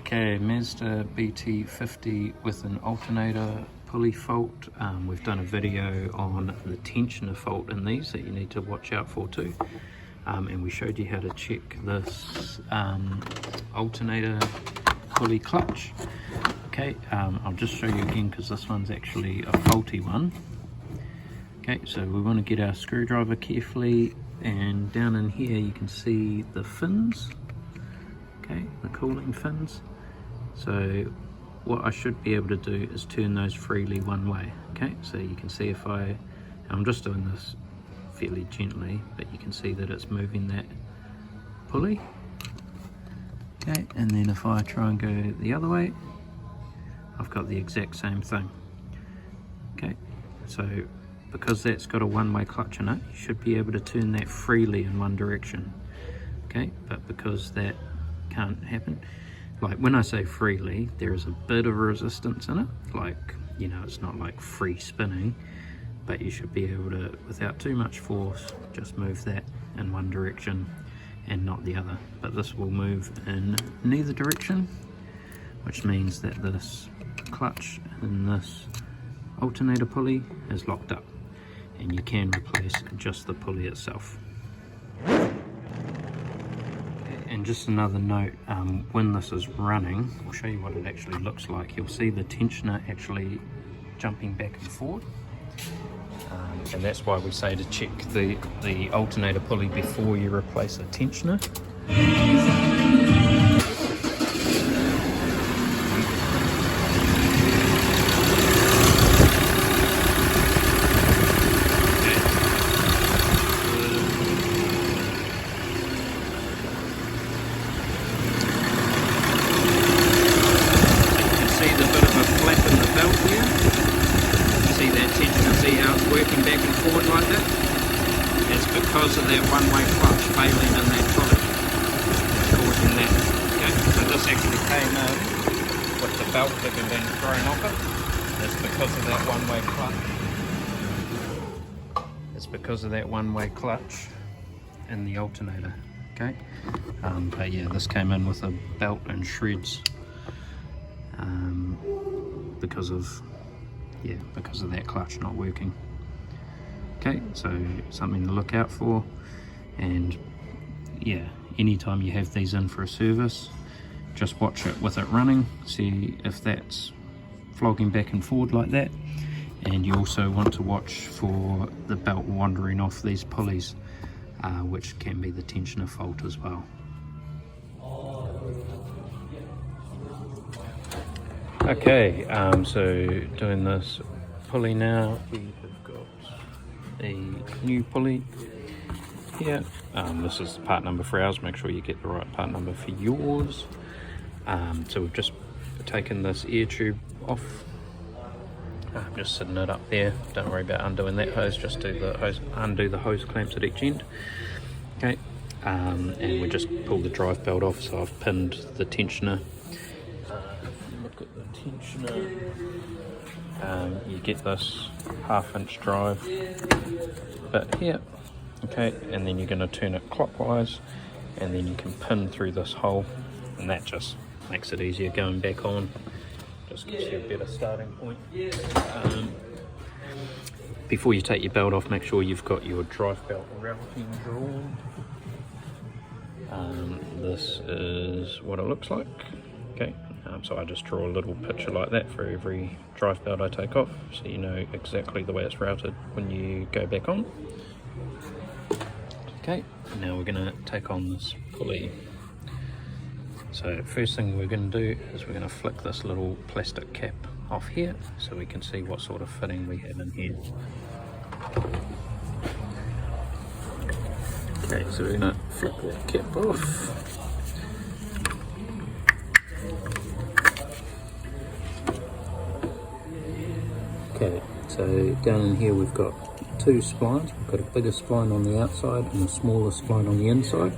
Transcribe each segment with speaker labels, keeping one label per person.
Speaker 1: Okay, Mazda Bt 50 with an alternator pulley fault. We've done a video on the tensioner fault in these that you need to watch out for too. And we showed you how to check this alternator pulley clutch. Okay, I'll just show you again because this one's actually a faulty one. Okay, so we want to get our screwdriver carefully, and down in here you can see the fins. Okay, the cooling fins. So what I should be able to do is turn those freely one way. Okay, so you can see if I'm just doing this fairly gently, but you can see that it's moving that pulley. Okay, and then if I try and go the other way, I've got the exact same thing. Okay, so because that's got a one-way clutch in it, you should be able to turn that freely in one direction. Okay, but because that can't happen, like when I say freely, there is a bit of resistance in it, like, you know, it's not like free spinning, but you should be able to, without too much force, just move that in one direction and not the other. But this will move in neither direction, which means that this clutch and this alternator pulley is locked up, and you can replace just the pulley itself. And just another note, when this is running, I'll show you what it actually looks like. You'll see the tensioner actually jumping back and forward, and that's why we say to check the alternator pulley before you replace the tensioner. Working back and forward like that. It's because of that one-way clutch failing in that pulley that's causing that. Okay, so this actually came in with the belt having been thrown off it. It's because of that one-way clutch. It's because of that one-way clutch in the alternator. Okay, but yeah, this came in with a belt and shreds because of that clutch not working. Okay, so something to look out for. And yeah, anytime you have these in for a service, just watch it with it running, see if that's flogging back and forward like that. And you also want to watch for the belt wandering off these pulleys, which can be the tensioner fault as well. Okay, so doing this pulley now, we have got a new pulley here. This is the part number for ours. Make sure you get the right part number for yours. So we've just taken this air tube off. I'm just sitting it up there. Don't worry about undoing that hose, just undo the hose clamps at each end. Okay, and we just pull the drive belt off, so I've pinned the tensioner. Look at the tensioner. You get this 1/2 inch drive bit here, okay, and then you're going to turn it clockwise, and then you can pin through this hole, and that just makes it easier going back on, just gives you a better starting point. Before you take your belt off, make sure you've got your drive belt routing drawn. This is what it looks like. Okay, so I just draw a little picture like that for every drive belt I take off, so you know exactly the way it's routed when you go back on. Okay, now we're going to take on this pulley. So first thing we're going to do is we're going to flick this little plastic cap off here so we can see what sort of fitting we have in here. Okay, so we're going to flick that cap off. Okay, so down in here we've got two splines. We've got a bigger spline on the outside and a smaller spline on the inside.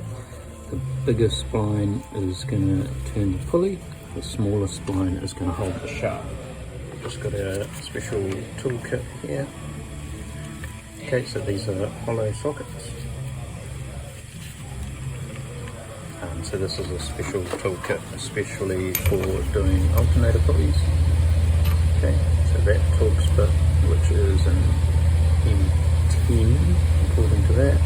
Speaker 1: The bigger spline is going to turn the pulley, the smaller spline is going to hold the shaft. Just got a special tool kit here. Okay, so these are hollow sockets. So this is a special toolkit, especially for doing alternator pulleys. Okay, so that torque bit, which is an M10 according to that.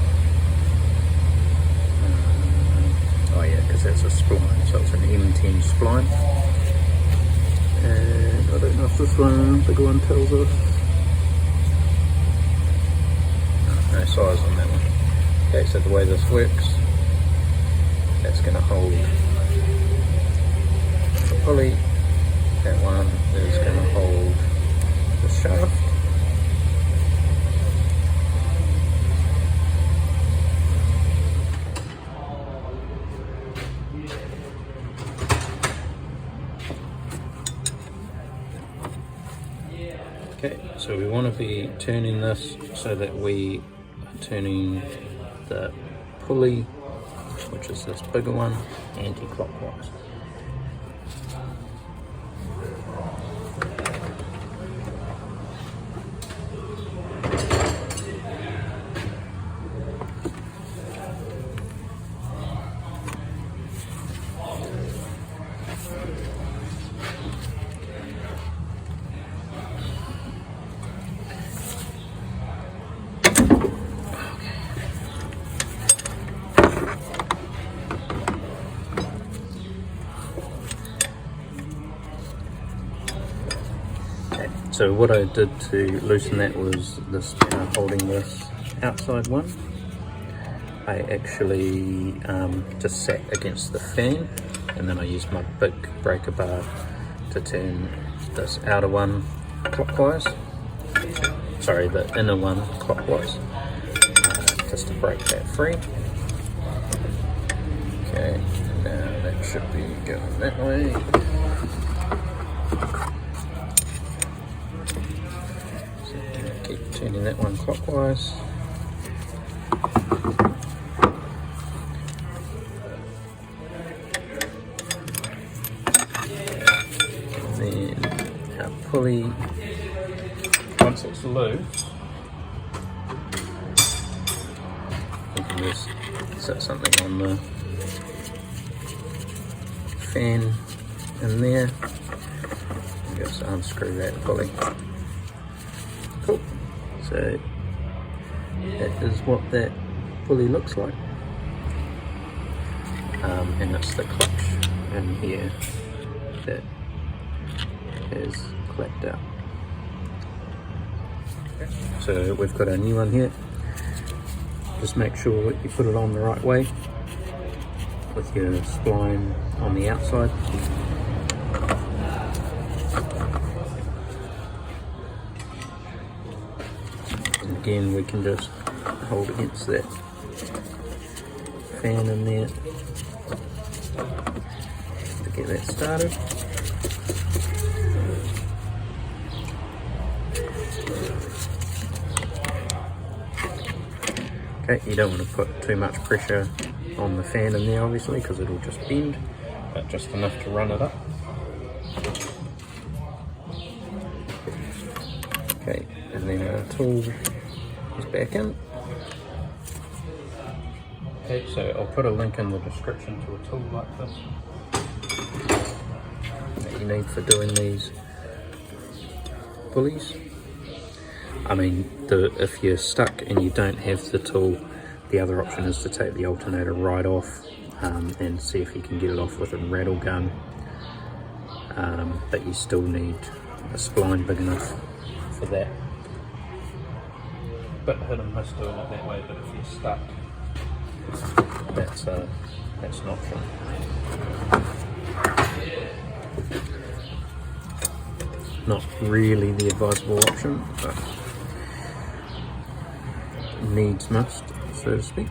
Speaker 1: Oh yeah, because that's a spline, so it's an M10 spline. And I don't know if this one, bigger one, tells us. No size on that one. Okay, so the way this works, that's going to hold the pulley. That one is going to hold the shaft. Okay, so we want to be turning this so that we are turning the pulley, which is this bigger one, anti-clockwise. So what I did to loosen that was this holding this outside one. I actually just sat against the fan, and then I used my big breaker bar to turn this outer one clockwise. Sorry, the inner one clockwise, just to break that free. Okay, now that should be going that way. Turning that one clockwise. And then our pulley, once it's loose, we can just set something on the fan in there and just unscrew that pulley. Cool. So that is what that pulley looks like, and it's the clutch in here that is clapped out. So we've got a new one here. Just make sure that you put it on the right way with your spline on the outside. Again, we can just hold against that fan in there to get that started. Okay, you don't want to put too much pressure on the fan in there obviously, because it'll just bend, but just enough to run it up. Okay, and then our tool is back in. Okay, so I'll put a link in the description to a tool like this that you need for doing these pulleys. I mean, if you're stuck and you don't have the tool, the other option is to take the alternator right off and see if you can get it off with a rattle gun, but you still need a spline big enough for that. Bit hit and miss doing it that way, but if you're stuck, that's an option. Not really the advisable option, but needs must, so to speak.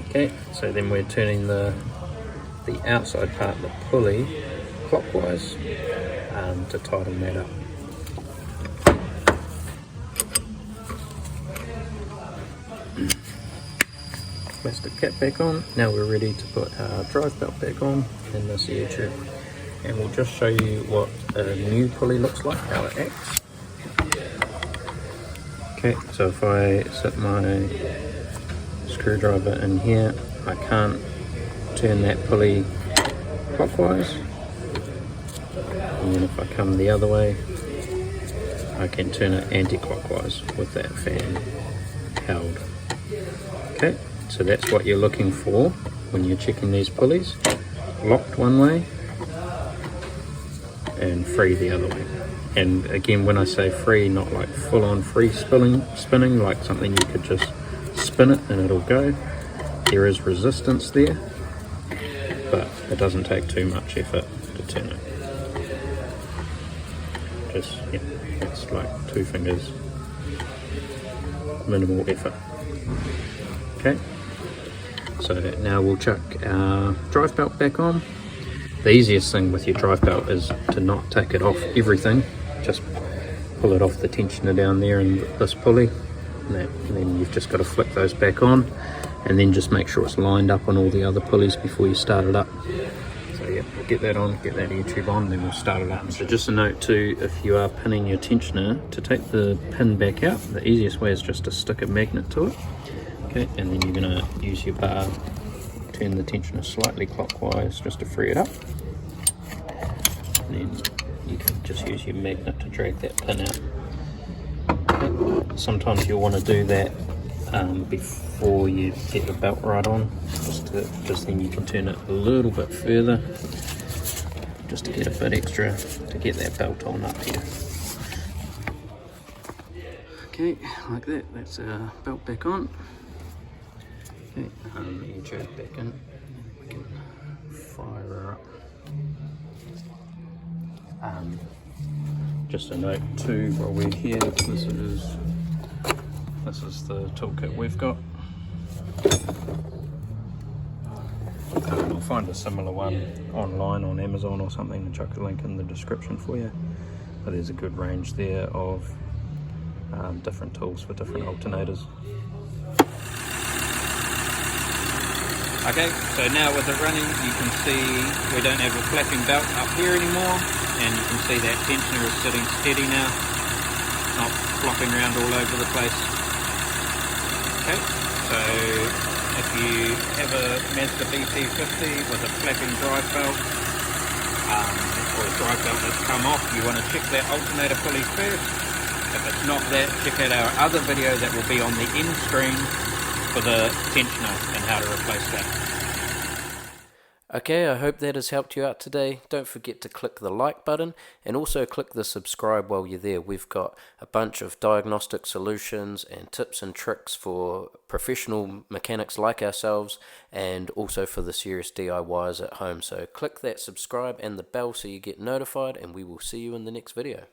Speaker 1: Okay, so then we're turning the outside part, the pulley, clockwise, to tighten that up. Plastic cap back on. Now we're ready to put our drive belt back on in this air tube, and we'll just show you what a new pulley looks like, how it acts. Okay, so if I set my screwdriver in here, I can't turn that pulley clockwise, and then if I come the other way, I can turn it anti-clockwise with that fan held. Okay, so that's what you're looking for when you're checking these pulleys. Locked one way and free the other way. And again, when I say free, not like full-on free spinning like something you could just spin it and it'll go. There is resistance there, but it doesn't take too much effort to turn it. Just, yeah, it's like 2 fingers, minimal effort. Okay, so now we'll chuck our drive belt back on. The easiest thing with your drive belt is to not take it off everything, just pull it off the tensioner down there and this pulley, and then you've just got to flick those back on, and then just make sure it's lined up on all the other pulleys before you start it up. So yeah, we'll get that on, get that air tube on, then we'll start it up. So just a note too, if you are pinning your tensioner, to take the pin back out, the easiest way is just to stick a magnet to it. Okay, and then you're going to use your bar, turn the tensioner slightly clockwise just to free it up. And then you can just use your magnet to drag that pin out. Okay. Sometimes you'll want to do that before you get the belt right on, just then you can turn it a little bit further, just to get a bit extra to get that belt on up here. Okay, like that, that's our belt back on. Okay, air tube back in, and we can fire her up. Just a note too, while we're here, this is the toolkit we've got. I'll find a similar one online on Amazon or something and chuck a link in the description for you. But there's a good range there of different tools for different alternators. Okay, so now with it running, you can see we don't have a flapping belt up here anymore, and you can see that tensioner is sitting steady now, not flopping around all over the place. Okay, so if you have a Mazda Bt 50 with a flapping drive belt, or a drive belt that's come off, you want to check that alternator pulley first. If it's not that, check out our other video that will be on the end screen for the tensioner and how to replace that.
Speaker 2: Okay, I hope that has helped you out today. Don't forget to click the like button and also click the subscribe while you're there. We've got a bunch of diagnostic solutions and tips and tricks for professional mechanics like ourselves, and also for the serious DIYers at home. So click that subscribe and the bell so you get notified, and we will see you in the next video.